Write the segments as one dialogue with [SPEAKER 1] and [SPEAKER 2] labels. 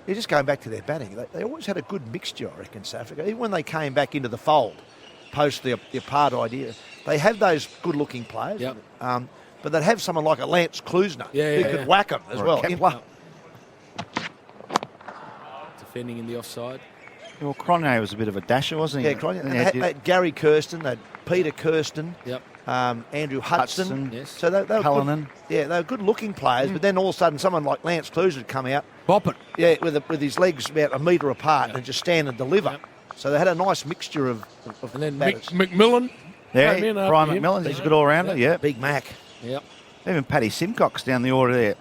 [SPEAKER 1] You're just going back to their batting. They always had a good mixture, I reckon, South Africa. Even when they came back into the fold, post the apartheid era, they had those good-looking players.
[SPEAKER 2] Yep.
[SPEAKER 1] But they'd have someone like a Lance Klusener who could whack them as well.
[SPEAKER 2] Defending in the offside.
[SPEAKER 3] Well, Cronje was a bit of a dasher, wasn't he?
[SPEAKER 1] Yeah, Cronje. And they had Gary Kirsten, they had Peter Kirsten, Andrew Hudson.
[SPEAKER 2] Yes.
[SPEAKER 1] So they were
[SPEAKER 3] Cullinan.
[SPEAKER 1] they were good-looking players, but then all of a sudden someone like Lance Klusener would come out.
[SPEAKER 2] Bop it.
[SPEAKER 1] Yeah, with his legs about a metre apart and just stand and deliver.
[SPEAKER 2] Yep.
[SPEAKER 1] So they had a nice mixture of
[SPEAKER 2] And then
[SPEAKER 1] batters.
[SPEAKER 2] McMillan.
[SPEAKER 3] Yeah,
[SPEAKER 2] came in
[SPEAKER 3] Brian
[SPEAKER 2] after him.
[SPEAKER 3] McMillan, he's a good all-rounder, yeah.
[SPEAKER 1] Big Mac.
[SPEAKER 2] Yep.
[SPEAKER 3] Even Paddy Simcox down the order there.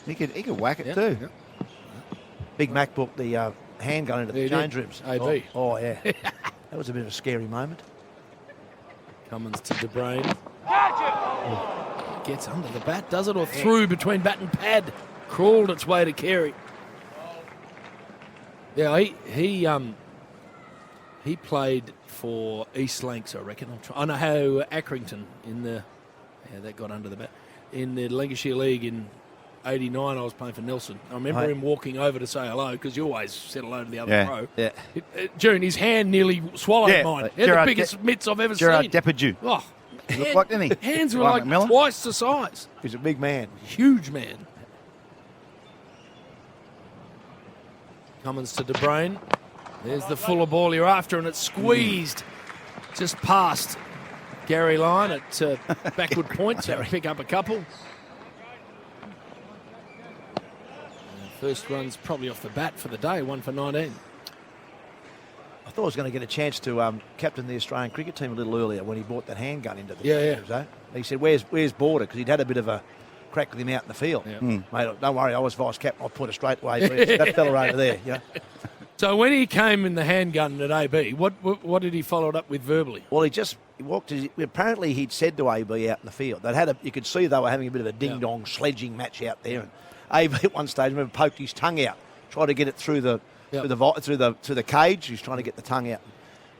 [SPEAKER 3] He could whack it too.
[SPEAKER 2] Yep.
[SPEAKER 1] Big Mac booked the handgun into the change rooms.
[SPEAKER 2] AB.
[SPEAKER 1] Oh, yeah. That was a bit of a scary moment.
[SPEAKER 2] Cummins to De Bruyne. Gets under the bat, does it, or through between bat and pad? Crawled its way to Carey. Yeah, he played for East Lancs, I reckon. I know how Accrington that got under the bat in the Lancashire League in '89. I was playing for Nelson. I remember him walking over to say hello because you always said hello to the other pro.
[SPEAKER 1] Yeah.
[SPEAKER 2] June, his hand nearly swallowed mine. He had the biggest mitts I've ever
[SPEAKER 3] Gerard
[SPEAKER 2] seen.
[SPEAKER 3] Depardieu.
[SPEAKER 2] Oh,
[SPEAKER 3] He looked like, didn't he?
[SPEAKER 2] hands were
[SPEAKER 3] Brian
[SPEAKER 2] like
[SPEAKER 3] McMillan.
[SPEAKER 2] twice the size.
[SPEAKER 1] He's a big man.
[SPEAKER 2] Huge man. Cummins to De Bruyne. There's the fuller ball you're after, and it's squeezed just past Gary Lyon at backward point, so pick up a couple. First run's probably off the bat for the day, 1 for 19.
[SPEAKER 1] I thought I was going to get a chance to captain the Australian cricket team a little earlier when he brought that handgun into the game. So he said, where's Border? Because he'd had a bit of a crack with him out in the field.
[SPEAKER 2] Yeah.
[SPEAKER 1] Mate, don't worry, I was vice-captain. I'll put it straight away. That fella over there,
[SPEAKER 2] So when he came in the handgun at AB, what did he follow it up with verbally?
[SPEAKER 1] Well, he walked. Apparently, he'd said to AB out in the field. You could see they were having a bit of a ding-dong sledging match out there. And AB at one stage, I remember, poked his tongue out, tried to get it through the cage. He's trying to get the tongue out,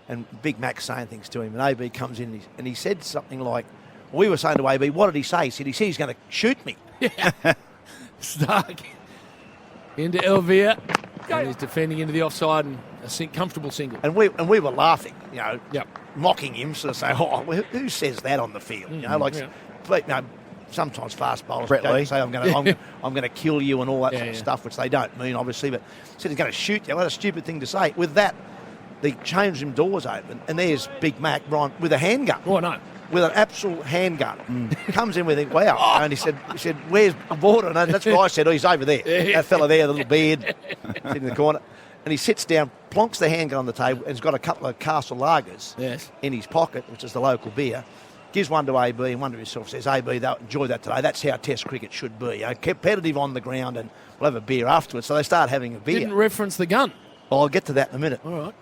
[SPEAKER 1] and Big Mac's saying things to him. And AB comes in and he said something like, we were saying to AB, what did he say? He said he's going to shoot me.
[SPEAKER 2] Yeah. Stark into Elvira. And he's defending into the offside and a comfortable single.
[SPEAKER 1] And we were laughing, mocking him, sort of saying, who says that on the field? Sometimes fast bowlers say, I'm going to kill you and all that sort of stuff, which they don't mean, obviously, but said he's going to shoot you. What a stupid thing to say. With that, the change room doors open, and there's Big Mac, Brian, with a handgun.
[SPEAKER 2] Oh, no.
[SPEAKER 1] With an actual handgun. Comes in with it, wow. And he said, where's Border? And that's what I said, he's over there. That fella there, the little beard, in the corner. And he sits down, plonks the handgun on the table, and he's got a couple of Castle Lagers in his pocket, which is the local beer. Gives one to AB and one to himself, says, AB, they'll enjoy that today. That's how Test cricket should be. Competitive on the ground, and we'll have a beer afterwards. So they start having a beer.
[SPEAKER 2] Didn't reference the gun.
[SPEAKER 1] Well, I'll get to that in a minute.
[SPEAKER 2] All right.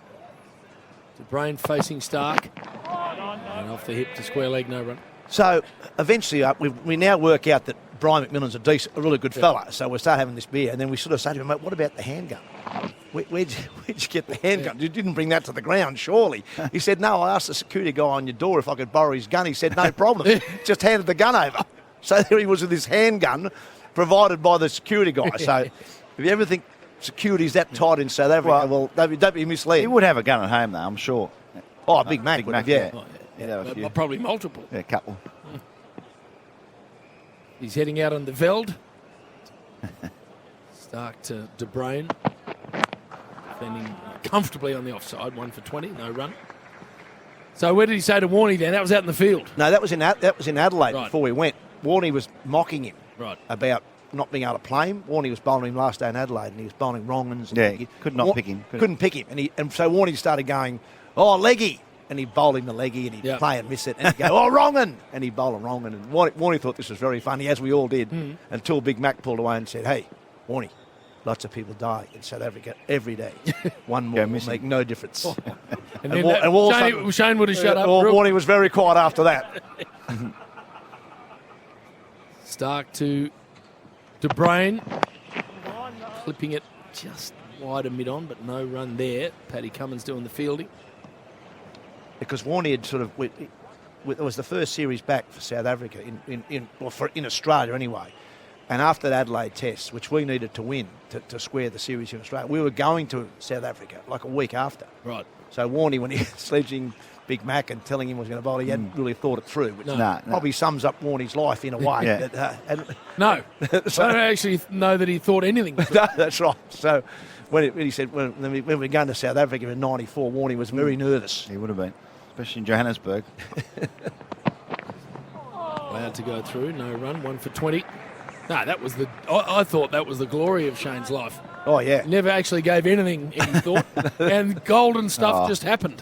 [SPEAKER 2] De Bruyne facing Stark. And off the hip to square leg, no run.
[SPEAKER 1] So eventually we now work out that Brian McMillan's a really good fella. So we start having this beer, and then we sort of say to him, mate, what about the handgun? Where'd you get the handgun? You didn't bring that to the ground, surely. He said, no, I asked the security guy on your door if I could borrow his gun. He said, no problem. Just handed the gun over. So there he was with his handgun provided by the security guy. So if you ever think security's that tight in South Africa, well don't be misled.
[SPEAKER 3] He would have a gun at home, though, I'm sure.
[SPEAKER 1] Oh, Big Mac would have, yeah.
[SPEAKER 2] Oh, probably multiple.
[SPEAKER 3] Yeah, a couple.
[SPEAKER 2] He's heading out on the Veld. Stark to De Bruyne. Defending comfortably on the offside, 1 for 20, no run. So where did he say to Warne then? That was out in the field.
[SPEAKER 1] No, that was in Adelaide before we went. Warne was mocking him about not being able to play him. Warne was bowling him last day in Adelaide, and he was bowling wrong-uns.
[SPEAKER 3] He could not pick him.
[SPEAKER 1] Couldn't pick him. And so Warne started going, oh, leggy. And he'd bowl him the leggy, and he'd play and miss it. And he'd go, oh, wrong-un. And he'd bowl a wrong-un. And Warne thought this was very funny, as we all did, until Big Mac pulled away and said, hey, Warne, lots of people die in South Africa every day. One more will make no difference.
[SPEAKER 2] And Shane would have shut up.
[SPEAKER 1] Warne was very quiet after that.
[SPEAKER 2] Stark to De Bruyne. Clipping it just wide of mid-on, but no run there. Paddy Cummins doing the fielding.
[SPEAKER 1] Because Warne had it was the first series back for South Africa, in Australia anyway. And after the Adelaide Test, which we needed to win to square the series in Australia, we were going to South Africa like a week after.
[SPEAKER 2] Right.
[SPEAKER 1] So Warne, when he was sledging Big Mac and telling him he was going to bowl, he hadn't really thought it through, which probably sums up Warne's life in a way.
[SPEAKER 2] Yeah. No. So I don't actually know that he thought anything.
[SPEAKER 1] No, that's right. So when he said, when we're going to South Africa in 94, Warne was very nervous.
[SPEAKER 3] He would have been, especially in Johannesburg.
[SPEAKER 2] Allowed to go through, no run, 1 for 20. No, that was I thought that was the glory of Shane's life.
[SPEAKER 1] Oh, yeah.
[SPEAKER 2] Never actually gave anything any thought. And golden stuff just happened.